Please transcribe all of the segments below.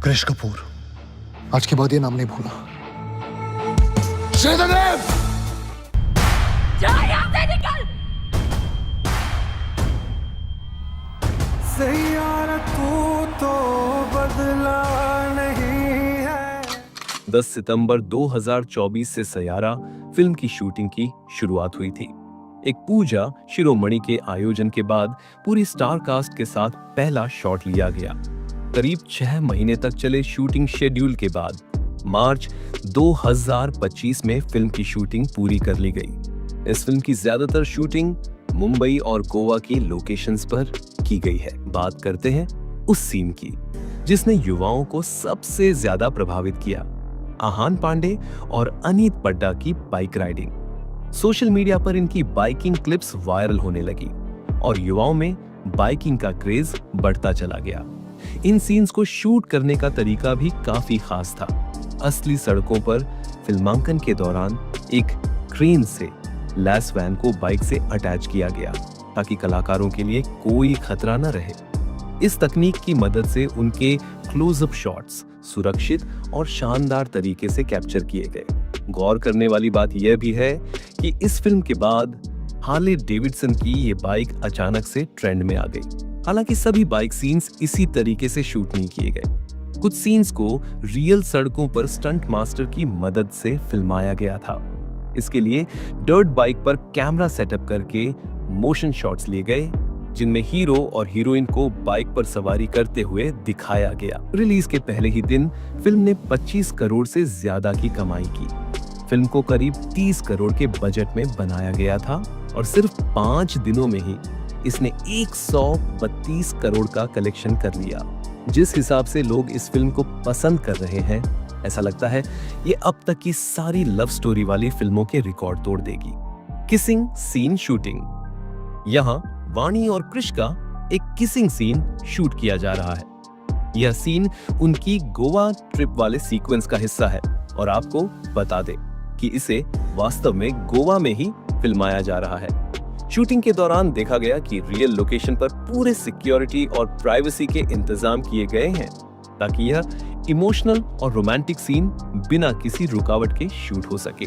कृष कपूर, आज के बाद ये नाम नहीं भूला। श्रीधरदेव! जा यहाँ से निकल! सैयारा तू तो बदला नहीं है। 10 सितंबर 2024 से सैयारा फिल्म की शूटिंग की शुरुआत हुई थी। एक पूजा शिरोमणि के आयोजन के बाद पूरी स्टार कास्ट के साथ पहला शॉट लिया गया। करीब 6 महीने तक चले शूटिंग शेड्यूल के बाद मार्च 2025 में फिल्म की शूटिंग पूरी कर ली गई। इस फिल्म की ज्यादातर शूटिंग मुंबई और गोवा की लोकेशंस पर की गई है। बात करते हैं उस सीन की जिसने युवाओं को सबसे ज्यादा प्रभावित किया, आहान पांडे और अनीत पड्डा की बाइक राइडिंग। सोशल मीडिया पर इनकी बाइकिंग क्लिप्स वायरल होने लगी और युवाओं में बाइकिंग का क्रेज बढ़ता चला गया। इन सीन्स को शूट करने का तरीका भी काफी खास था। असली सड़कों पर फिल्मांकन के दौरान एक क्रेन से लैस वैन को बाइक से अटैच किया गया ताकि कलाकारों के लिए कोई खतरा न रहे। इस तकनीक की मदद से उनके क्लोजअप शॉट्स सुरक्षित और शानदार तरीके से कैप्चर किए गए। गौर करने वाली बात यह भी है कि इस फिल्म के बाद हार्ले डेविडसन की ये बाइक अचानक से ट्रेंड में आ गई। हालांकि सभी बाइक सीन्स इसी तरीके से शूट नहीं किए गए। कुछ सीन्स को रियल सड़कों पर स्टंट मास्टर की मदद से फिल्माया गया था। इसके लिए डर्ट बाइक पर कैमरा सेटअप करके मोशन शॉट्स लिए गए जिनमें हीरो और हीरोइन को बाइक पर सवारी करते हुए दिखाया गया। रिलीज के पहले ही दिन फिल्म ने 25 करोड़ से ज्यादा की कमाई की। फिल्म को करीब 30 करोड़ के बजट में बनाया गया था और सिर्फ 5 दिनों में ही इसने 132 करोड़ का कलेक्शन कर लिया। जिस हिसाब से लोग इस फिल्म को पसंद कर रहे हैं, ऐसा लगता है ये अब तक की सारी लव स्टोरी वाली फिल्मों के रिकॉर्ड तोड़ देगी। Kissing scene shooting. यहाँ वाणी और कृष का एक किसिंग सीन शूट किया जा रहा है। यह सीन उनकी गोवा ट्रिप वाले सीक्वेंस का हिस्सा है और आपको बता दें कि इसे वास्तव में गोवा में ही फिल्माया जा रहा है। शूटिंग के दौरान देखा गया कि रियल लोकेशन पर पूरे सिक्योरिटी और प्राइवेसी के इंतजाम किए गए हैं ताकि यह इमोशनल और रोमांटिक सीन बिना किसी रुकावट के शूट हो सके।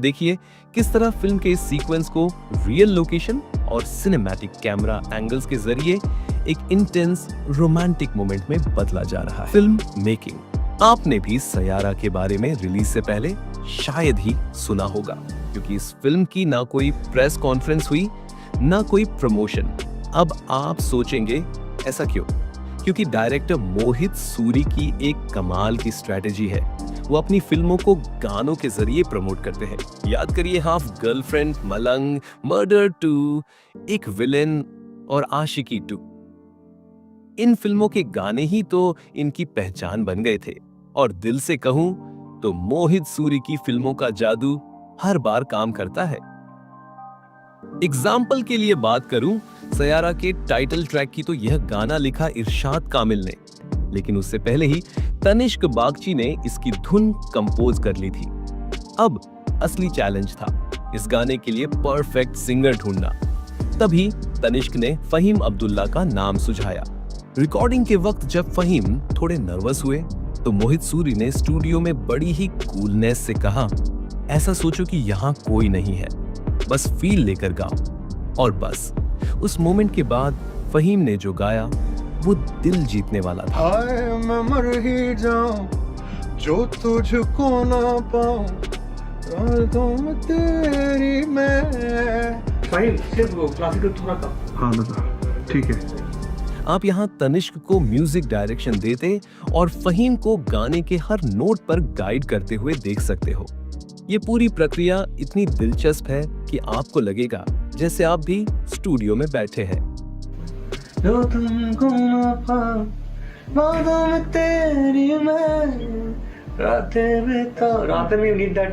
देखिए किस तरह फिल्म के इस सीक्वेंस को रियल लोकेशन और सिनेमैटिक कैमरा एंगल्स के जरिए एक इंटेंस रोमांटिक मोमेंट में बदला जा रहा है। Film making. आपने भी सैयारा के बारे में रिलीज से पहले शायद ही सुना होगा क्योंकि इस फिल्म की ना कोई प्रेस कॉन्फ्रेंस हुई ना कोई प्रमोशन। अब आप सोचेंगे ऐसा क्यों? क्योंकि डायरेक्टर मोहित सूरी की एक कमाल की स्ट्रेटेजी है। वो अपनी फिल्मों को गानों के जरिए प्रमोट करते हैं। याद करिए हाफ गर्लफ्रेंड, मलंग, मर्डर 2, एक विलेन और आशिकी 2। इन फिल्मों के गाने ही तो इनकी पहचान बन गए थे और दिल से कहूं तो मोहित सूरी की फिल्मों का जादू हर बार काम करता है। एग्जाम्पल के लिए बात करूं सैयारा के टाइटल ट्रैक की तो यह गाना लिखा इरशाद कामिल ने, लेकिन उससे पहले ही तनिष्क बागची ने इसकी धुन कंपोज कर ली थी। अब असली चैलेंज था इस गाने के लिए परफेक्ट सिंगर ढूंढना। तभी तनिष्क ने फहीम अब्दुल्ला का नाम सुझाया। रिकॉर्डिंग के वक्त जब फहीम थोड़े नर्वस हुए तो मोहित सूरी ने स्टूडियो में बड़ी ही कूलनेस से कहा, ऐसा सोचो कि यहाँ कोई नहीं है, बस फील लेकर गाओ। और बस उस मोमेंट के बाद फहीम ने जो गाया वो दिल जीतने वाला था। हाय मैं मर ही जाऊं जो तुझको ना पाऊं, तुम तेरी मैं। फाइन, सिर्फ क्लासिकल थोड़ा कम। हाँ दादा, ठीक है। आप यहाँ तनिष्क को म्यूजिक डायरेक्शन देते और फहीम को गाने के हर नोट पर गाइड करते हुए देख सकते हो। ये पूरी प्रक्रिया इतनी दिलचस्प है कि आपको लगेगा जैसे आप भी स्टूडियो में बैठे हैं। जो तुमको ना पाऊं, बातों में तेरी मैं, रातें में you need that।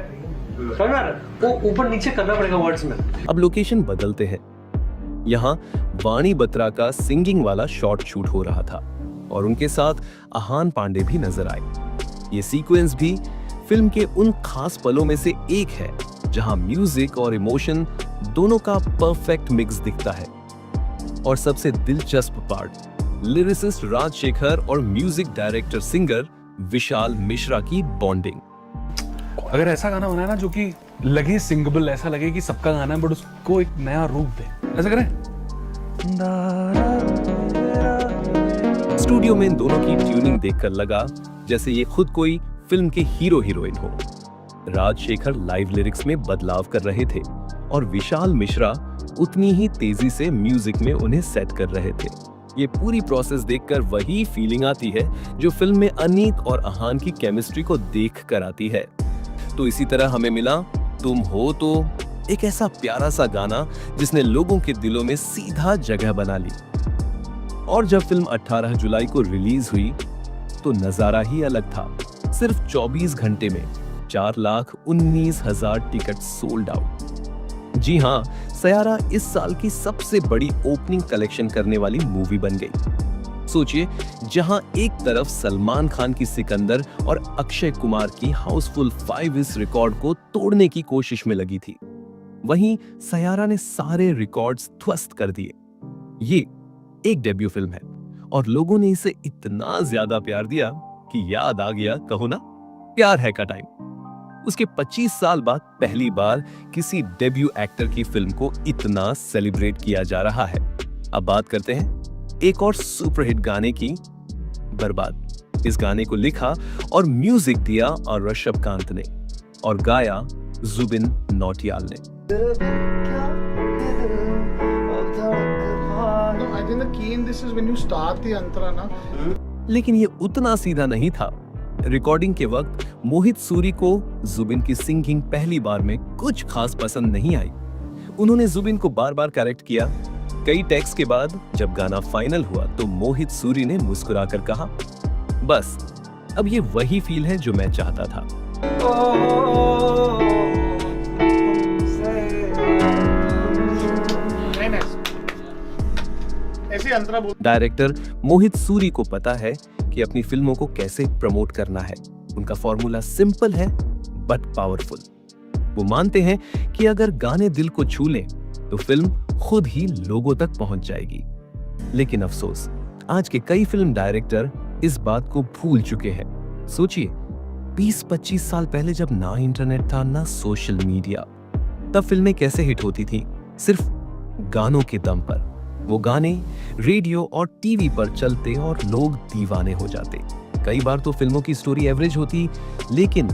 समझ में आ रहा है? वो ऊपर नीचे करना पड़ेगा वर्ड्स में। अब लोकेशन बदलते हैं। यहाँ वाणी बत्रा का सिंगिंग वाला शॉट शूट हो रहा था और उनके साथ आहान पांडे भी नजर आए। ये सीक्वेंस भी फिल्म के उन खास पलों में से एक है जहां म्यूजिक और इमोशन दोनों का परफेक्ट मिक्स दिखता है। और सबसे दिलचस्प पार्ट, लिरिसिस्ट राजशेखर और music director singer Vishal Mishra की बॉन्डिंग। अगर ऐसा गाना बनाए ना जो कि लगे सिंगेबल, ऐसा लगे कि सबका गाना है बट उसको एक नया रूप दे, ऐसा करें। स्टूडियो में इन दोनों की ट्यूनिंग देखकर लगा जैसे ये खुद कोई फिल्म के हीरो हीरोइन हो। राजशेखर लाइव लिरिक्स में बदलाव कर रहे थे और विशाल मिश्रा उतनी ही तेजी से म्यूजिक में उन्हें सेट कर रहे थे। ये पूरी प्रोसेस देखकर वही फीलिंग आती है जो फिल्म में अनीत और आहान की केमिस्ट्री को देख कर आती है। तो इसी तरह हमें मिला तुम हो तो, एक ऐसा प्यारा सा गाना जिसने लोगों के दिलों में सीधा जगह बना ली। और जब फिल्म 18 जुलाई को रिलीज हुई तो नजारा ही अलग था। सिर्फ 24 घंटे में 4,19,000 टिकट सोल्ड आउट। जी हाँ, सयारा इस साल की सबसे बड़ी ओपनिंग कलेक्शन करने वाली मूवी बन गई। सोचिए, जहां एक तरफ सलमान खान की सिकंदर और अक्षय कुमार की हाउसफुल 5 इस रिकॉर्ड को तोड़ने की कोशिश में लगी थी, वहीं सयारा ने सारे रिकॉर्ड्स ध्वस्त कर दिए। ये एक डेब्यू फिल्म है और लोगों ने इसे इतना ज्यादा प्यार दिया कि याद आ गया, कहो ना, प्यार है का टाइम। उसके 25 साल बाद पहली बार किसी डेब्यू एक्टर की फिल्म को इतना सेलिब्रेट किया जा रहा है। अब बात करते हैं एक और सुपरहिट गाने की, बर्बाद। इस गाने को लिखा और म्यूजिक दिया और ऋषभ कांत ने और गाया जुबिन नौटियाल ने। I think the key in this is when you start the antara na. लेकिन ये उतना सीधा नहीं था। रिकॉर्डिंग के वक्त मोहित सूरी को जुबिन की सिंगिंग पहली बार में कुछ खास पसंद नहीं आई। उन्होंने जुबिन को बार बार करेक्ट किया। कई टेक्स के बाद जब गाना फाइनल हुआ तो मोहित सूरी ने मुस्कुराकर कहा, बस अब ये वही फील है जो मैं चाहता था। डायरेक्टर मोहित सूरी को पता है कि अपनी फिल्मों को कैसे प्रमोट करना है। उनका फॉर्मूला सिंपल है बट पावरफुल। वो मानते हैं कि अगर गाने दिल को छू लें तो फिल्म खुद ही लोगों तक पहुंच जाएगी। लेकिन अफसोस, आज के कई फिल्म डायरेक्टर इस बात को भूल चुके हैं। सोचिए, 20-25 साल पहले जब ना इंटरनेट था ना सोशल मीडिया, तब फिल्में कैसे हिट होती थी? सिर्फ गानों के दम पर। वो गाने रेडियो और टीवी पर चलते और लोग दीवाने हो जाते। कई बार तो फिल्मों की स्टोरी एवरेज होती, लेकिन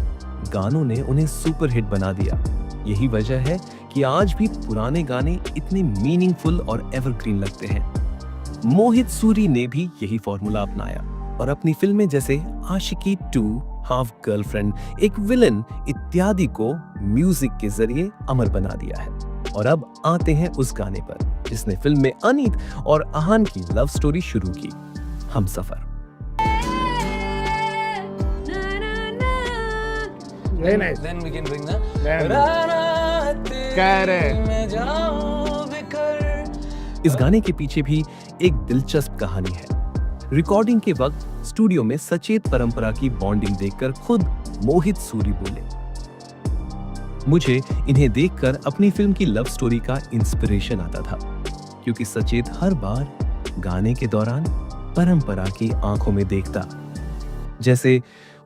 गानों ने उन्हें सुपरहिट बना दिया। यही वजह है कि आज भी पुराने गाने इतने मीनिंगफुल और एवरग्रीन लगते हैं। मोहित सूरी ने भी यही फॉर्मूला अपनाया और अपनी फिल्में जैसे आशिकी 2, हाफ गर्लफ्रेंड, एक विलन इत्यादि को म्यूजिक के जरिए अमर बना दिया है। और अब आते हैं उस गाने पर जिसने फिल्म में अनीत और आहान की लव स्टोरी शुरू की, Humsafar. Very nice. Then we can bring the इस गाने के पीछे भी एक दिलचस्प कहानी है। रिकॉर्डिंग के वक्त स्टूडियो में सचेत परंपरा की बॉन्डिंग देखकर खुद मोहित सूरी बोले, मुझे इन्हें देखकर अपनी फिल्म की लव स्टोरी का इंस्पिरेशन आता था, क्योंकि सचेत हर बार गाने के दौरान परंपरा की आंखों में देखता, जैसे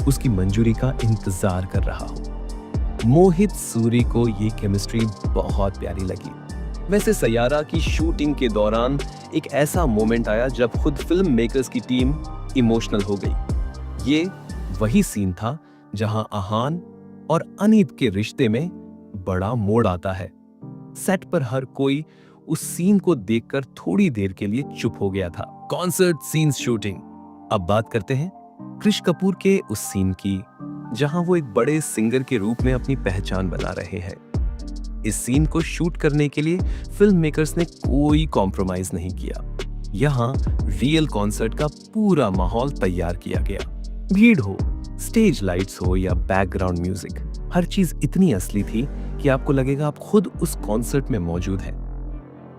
उसकी मंजूरी का इंतजार कर रहा हो। मोहित सूरी को ये केमिस्ट्री बहुत प्यारी लगी। वैसे सयारा की शूटिंग के दौरान एक ऐसा मोमेंट आया जब खुद फिल्म मेकर्स की टीम इमोशनल हो गई। ये वही सीन था जहां आहान और अनीत के रिश्ते में बड़ा मोड़ आता है। सेट पर हर कोई उस सीन को देखकर थोड़ी देर के लिए चुप हो गया था। Concert scenes shooting. अब बात करते हैं कृष कपूर के उस सीन की जहां वो एक बड़े सिंगर के रूप में अपनी पहचान बना रहे हैं। इस सीन को शूट करने के लिए फिल्म मेकर्स ने कोई कॉम्प्रोमाइज नहीं किया। यहाँ रियल कॉन्सर्ट का पूरा माहौल तैयार किया गया। भीड़ हो, स्टेज लाइट्स हो या बैकग्राउंड म्यूजिक, हर चीज इतनी असली थी कि आपको लगेगा आप खुद उस कॉन्सर्ट में मौजूद हैं।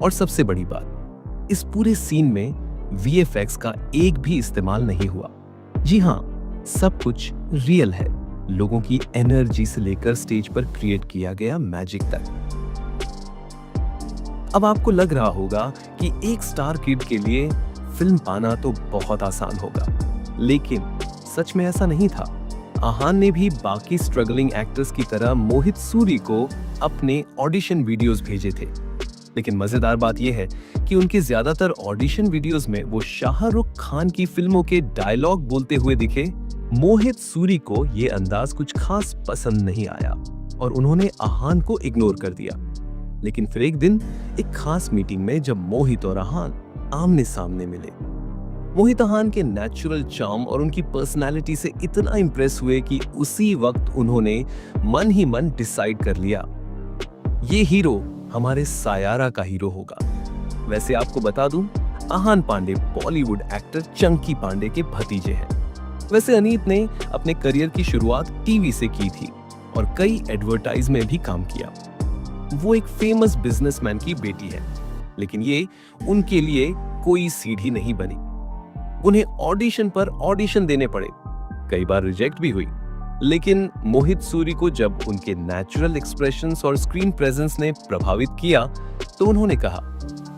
और सबसे बड़ी बात, इस पूरे सीन में VFX का एक भी इस्तेमाल नहीं हुआ। जी हाँ, सब कुछ रियल है। लोगों की एनर्जी से लेकर स्टेज पर क्रिएट किया गया मैजिक तक। अब आपको लग रहा होगा कि एक स्टार किड के लिए फिल्म पाना तो बहुत आसान होगा, लेकिन सच में ऐसा नहीं था। आहान ने भी बाकी स्ट्रगलिंग एक्टर्स की तरह मोहित सूरी को अपने ऑडिशन वीडियोस भेजे थे। लेकिन मजेदार बात यह है कि उनके ज्यादातर ऑडिशन वीडियोस में वो शाहरुख खान की फिल्मों के डायलॉग बोलते हुए दिखे। मोहित सूरी को ये अंदाज कुछ खास पसंद नहीं आया और उन्होंने आहान को इग्नोर कर दिया। लेकिन फिर एक दिन एक खास मीटिंग में जब मोहित और आहान आमने सामने मिले, मोहित आहान के नेचुरल चार्म और उनकी पर्सनालिटी से इतना इंप्रेस हुए कि उसी वक्त उन्होंने मन ही मन डिसाइड कर लिया, ये हीरो हमारे सायारा का हीरो होगा। वैसे आपको बता दूं, आहान पांडे बॉलीवुड एक्टर चंकी पांडे के भतीजे हैं। वैसे अनीत ने अपने करियर की शुरुआत टीवी से की थी और कई एडवर्टाइज में भी काम किया। वो एक फेमस बिजनेसमैन की बेटी है, लेकिन ये उनके लिए कोई सीढ़ी नहीं बनी। उन्हें ऑडिशन पर ऑडिशन देने पड़े, कई बार रिजेक्ट भी हुई। लेकिन मोहित सूरी को जब उनके नेचुरल एक्सप्रेशंस और स्क्रीन प्रेजेंस ने प्रभावित किया तो उन्होंने कहा,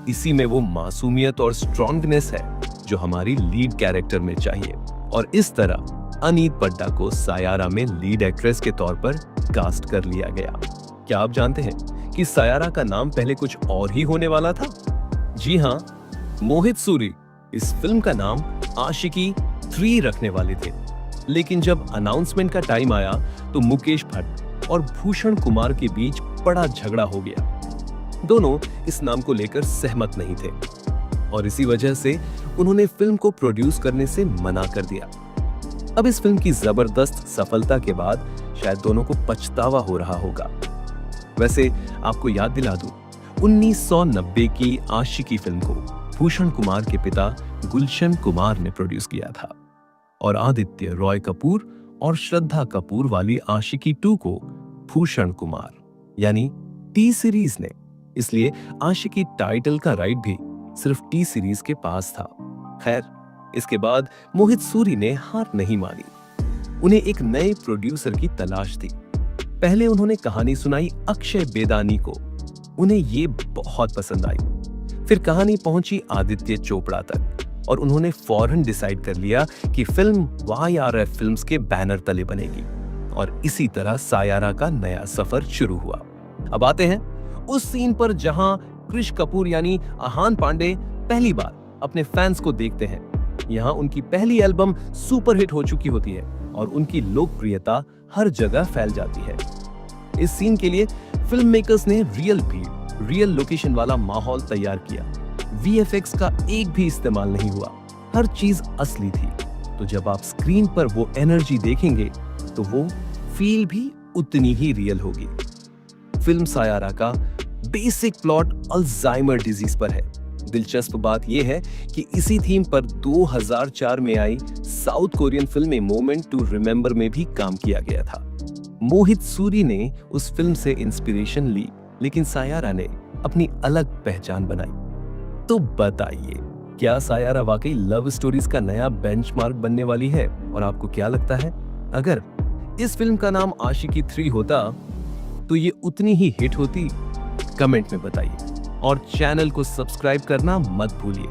इसी में वो मासूमियत और स्ट्रॉन्गनेस है जो हमारी लीड कैरेक्टर में चाहिए। और इस तरह अनीत पड्डा को सायारा में लीड एक्ट्रेस के तौर पर कास्ट कर लिया गया। क्या आप जानते हैं कि सायारा का नाम पहले कुछ और ही होने वाला था? जी हाँ, मोहित सूरी इस फिल्म का नाम आशिकी 3 रखने वाले थे। लेकिन जब अनाउंसमेंट का टाइम आया तो मुकेश भट्ट और भूषण कुमार के बीच बड़ा झगड़ा हो गया। दोनों इस नाम को लेकर सहमत नहीं थे और इसी वजह से उन्होंने फिल्म को प्रोड्यूस करने से मना कर दिया। अब इस फिल्म की जबरदस्त सफलता के बाद शायद दोनों को पछतावा हो रहा होगा। वैसे आपको याद दिला दूं, 1990 की आशिकी फिल्म को भूषण कुमार के पिता गुलशन कुमार ने प्रोड्यूस किया था और आदित्य रॉय कपूर और श्रद्धा कपूर वाली आशिकी 2 को भूषण कुमार यानी टी सीरीज ने। इसलिए आशिकी टाइटल का राइट भी सिर्फ टी सीरीज के पास था। खैर, इसके बाद मोहित सूरी ने हार नहीं मानी। उन्हें एक नए प्रोड्यूसर की तलाश थी। पहले उन्होंने कहानी सुनाई अक्षय बेदानी को, उन्हें ये बहुत पसंद आई। फिर कहानी पहुंची आदित्य चोपड़ा तक और उन्होंने फौरन डिसाइड कर लिया कि फिल्म YRF फिल्म्स के बैनर तले बनेगी और इसी तरह सायारा का नया सफर शुरू हुआ। अब आते हैं उस सीन पर जहां कृष कपूर यानी आहान पांडे पहली बार अपने फैंस को देखते हैं। यहां उनकी पहली एल्बम सुपरहिट हो चुकी होती है और उनकी लोकप्रियता हर जगह फैल जाती है। इस सीन के लिए फिल्म मेकर्स ने रियल भीड़, रियल लोकेशन वाला माहौल तैयार किया। VFX का एक भी इस्तेमाल नहीं हुआ, हर चीज असली थी। तो जब आप स्क्रीन पर वो एनर्जी देखेंगे तो वो फील भी उतनी ही रियल होगी। फिल्म सायारा का बेसिक प्लॉट अल्जाइमर डिजीज पर है। दिलचस्प बात यह है कि इसी थीम पर 2004 में आई south Korean film a moment to remember में भी काम किया गया था। मोहित सूरी ने उस फिल्म से इंस्पिरेशन ली, लेकिन सायारा ने अपनी अलग पहचान बनाई। तो बताइए, क्या सायारा वाकई लव स्टोरीज का नया बेंचमार्क बनने वाली है? और आपको क्या लगता है, अगर इस फिल्म का नाम आशिकी 3 होता तो ये उतनी ही हिट होती? कमेंट में बताइए और चैनल को सब्सक्राइब करना मत भूलिए।